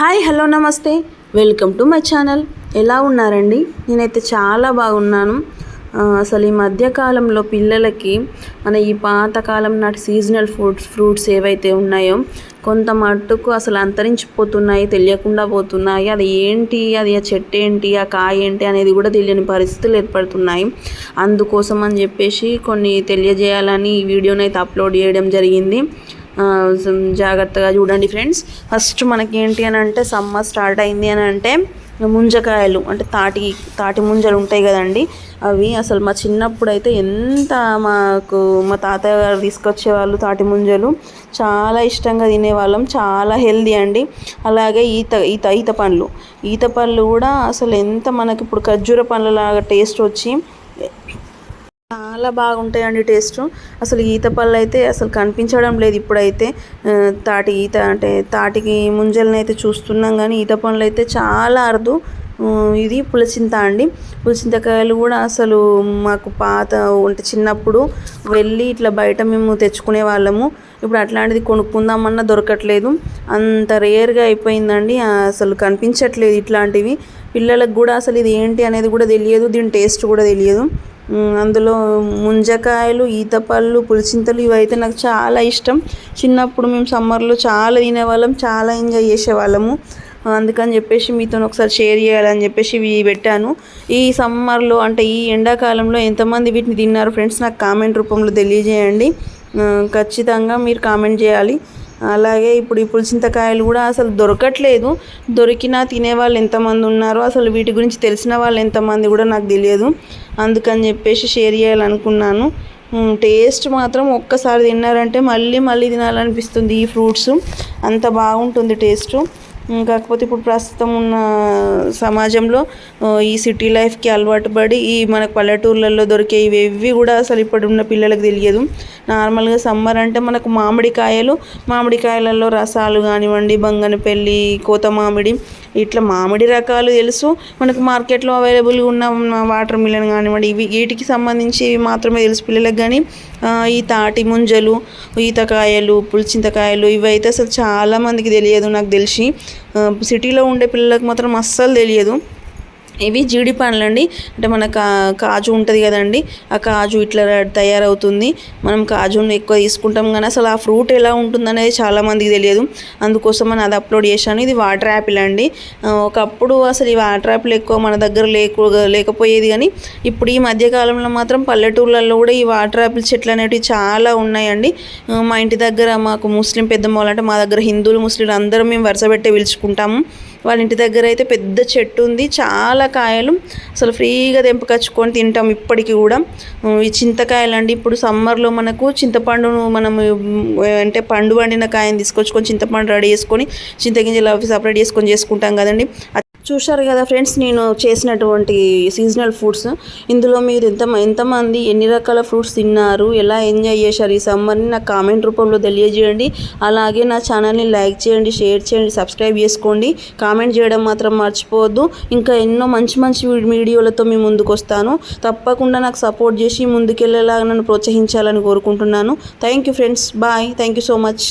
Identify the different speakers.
Speaker 1: Hi hello నమస్తే, welcome to my channel. ఎలా ఉన్నారండి? నేనైతే చాలా బాగున్నాను. అసలు ఈ మధ్యకాలంలో పిల్లలకి మన ఈ పాతకాలం నాటి సీజనల్ ఫ్రూట్స్ ఏవైతే ఉన్నాయో కొంత మట్టుకు అసలు అంతరించిపోతున్నాయి, తెలియకుండా పోతున్నాయి. అది ఏంటి, అది ఆ చెట్టు ఏంటి, ఆ కాయ ఏంటి అనేది కూడా తెలియని పరిస్థితులు ఏర్పడుతున్నాయి. అందుకోసం అని చెప్పేసి కొన్ని తెలియజేయాలని ఈ వీడియోని అయితే అప్లోడ్ చేయడం జరిగింది. జాగ్రత్తగా చూడండి ఫ్రెండ్స్. ఫస్ట్ మనకి ఏంటి అని అంటే సమ్మర్ స్టార్ట్ అయింది అని అంటే ముంజకాయలు అంటే తాటి ముంజలు ఉంటాయి కదండి, అవి అసలు మా చిన్నప్పుడు అయితే ఎంత మా తాతయ్య గారు తీసుకొచ్చేవాళ్ళు. తాటి ముంజలు చాలా ఇష్టంగా తినేవాళ్ళం, చాలా హెల్దీ అండి. అలాగే ఈత పండ్లు కూడా అసలు ఎంత మనకి ఇప్పుడు ఖర్జూర పండ్లలాగా టేస్ట్ వచ్చి చాలా బాగుంటాయండి టేస్ట్. అసలు ఈత పళ్ళు అయితే అసలు కనిపించడం లేదు ఇప్పుడైతే. తాటికి ముంజలను అయితే చూస్తున్నాం, కానీ ఈత పండ్లు అయితే చాలా అరుదు. ఇది పులచింత అండి. పులచింతకాయలు కూడా అసలు మాకు అంటే చిన్నప్పుడు వెళ్ళి ఇట్లా బయట మేము తెచ్చుకునే వాళ్ళము. ఇప్పుడు అట్లాంటిది కొనుక్కుందామన్నా దొరకట్లేదు, అంత రేర్గా అయిపోయిందండి. అసలు కనిపించట్లేదు ఇట్లాంటివి. పిల్లలకు కూడా అసలు ఇది ఏంటి అనేది కూడా తెలియదు, దీని టేస్ట్ కూడా తెలియదు. అందులో ముంజకాయలు, ఈతపళ్ళు, పులిచింతలు ఇవైతే నాకు చాలా ఇష్టం. చిన్నప్పుడు మేము సమ్మర్లో చాలా తినేవాళ్ళం, చాలా ఎంజాయ్ చేసేవాళ్ళము. అందుకని చెప్పేసి మీతో ఒకసారి షేర్ చేయాలని చెప్పేసి ఇవి పెట్టాను. ఈ సమ్మర్లో అంటే ఈ ఎండాకాలంలో ఎంతమంది వీటిని తిన్నారు ఫ్రెండ్స్, నాకు కామెంట్ రూపంలో తెలియజేయండి. ఖచ్చితంగా మీరు కామెంట్ చేయాలి. అలాగే ఇప్పుడు ఈ పులిచింతకాయలు కూడా అసలు దొరకట్లేదు. దొరికినా తినేవాళ్ళు ఎంతమంది ఉన్నారో, అసలు వీటి గురించి తెలిసిన వాళ్ళు ఎంతమంది కూడా నాకు తెలియదు. అందుకని చెప్పేసి షేర్ చేయాలనుకున్నాను. టేస్ట్ మాత్రం ఒక్కసారి తిన్నారంటే మళ్ళీ మళ్ళీ తినాలనిపిస్తుంది. ఈ ఫ్రూట్స్ అంత బాగుంటుంది టేస్ట్. కాకపోతే ఇప్పుడు ప్రస్తుతం ఉన్న సమాజంలో ఈ సిటీ లైఫ్కి అలవాటు పడి ఈ మనకు పల్లెటూర్లలో దొరికే ఇవి కూడా అసలు ఇప్పుడున్న పిల్లలకు తెలియదు. నార్మల్గా సమ్మర్ అంటే మనకు మామిడికాయలలో రసాలు కానివ్వండి, బంగనపల్లి, కోత మామిడి, ఇట్లా మామిడి రకాలు తెలుసు మనకు. మార్కెట్లో అవైలబుల్గా ఉన్న వాటర్ మిలన్ కానివ్వండి, వీటికి సంబంధించి ఇవి మాత్రమే తెలుసు పిల్లలకు. కానీ ఈ తాటి ముంజలు, ఈతకాయలు, పులిచింతకాయలు ఇవైతే అసలు చాలామందికి తెలియదు. నాకు తెలిసి సిటీలో ఉండే పిల్లలకు మాత్రం అస్సలు తెలియదు. ఇవి జీడి పండ్లు అండి. అంటే మన కాజు ఉంటుంది కదండి, ఆ కాజు ఇట్లా తయారవుతుంది. మనం కాజుని ఎక్కువ తీసుకుంటాం, కానీ అసలు ఆ ఫ్రూట్ ఎలా ఉంటుందనేది చాలామందికి తెలియదు. అందుకోసం అని అది అప్లోడ్ చేశాను. ఇది వాటర్ యాపిల్ అండి. ఒకప్పుడు అసలు ఈ వాటర్ యాపిల్ ఎక్కువ మన దగ్గర లేకపోయేది, కానీ ఇప్పుడు ఈ మధ్యకాలంలో మాత్రం పల్లెటూర్లలో కూడా ఈ వాటర్ యాపిల్ చెట్లు అనేటివి చాలా ఉన్నాయండి. మా ఇంటి దగ్గర మాకు ముస్లిం పెద్దమ్మ వాళ్ళు, అంటే మా దగ్గర హిందువులు ముస్లింలు అందరం మేము వరుస పెట్టే పిలుచుకుంటాము. వాళ్ళ ఇంటి దగ్గర అయితే పెద్ద చెట్టు ఉంది, చాలా కాయలు అసలు ఫ్రీగా తెంపుకొచ్చుకొని తింటాం ఇప్పటికి కూడా. ఈ చింతకాయలు అండి. ఇప్పుడు సమ్మర్లో మనకు చింతపండును మనం అంటే పండు వండిన కాయని తీసుకొచ్చుకొని చింతపండు రెడీ చేసుకొని చింతగింజలు అవి సపరేట్ చేసుకుంటాం కదండి. చూశారు కదా ఫ్రెండ్స్, నేను చేసినటువంటి సీజనల్ ఫ్రూట్స్. ఇందులో మీరు ఎంతమంది ఎన్ని రకాల ఫ్రూట్స్ తిన్నారు, ఎలా ఎంజాయ్ చేశారు ఈ సమ్మర్ని నాకు కామెంట్ రూపంలో తెలియజేయండి. అలాగే నా ఛానల్ని లైక్ చేయండి, షేర్ చేయండి, సబ్స్క్రైబ్ చేసుకోండి. కామెంట్ చేయడం మాత్రం మర్చిపోవద్దు. ఇంకా ఎన్నో మంచి మంచి వీడియోలతో మీ ముందుకు వస్తాను. తప్పకుండా నాకు సపోర్ట్ చేసి ముందుకెళ్ళేలాగా నన్ను ప్రోత్సహించాలని కోరుకుంటున్నాను. Thank you friends, bye. Thank you so much.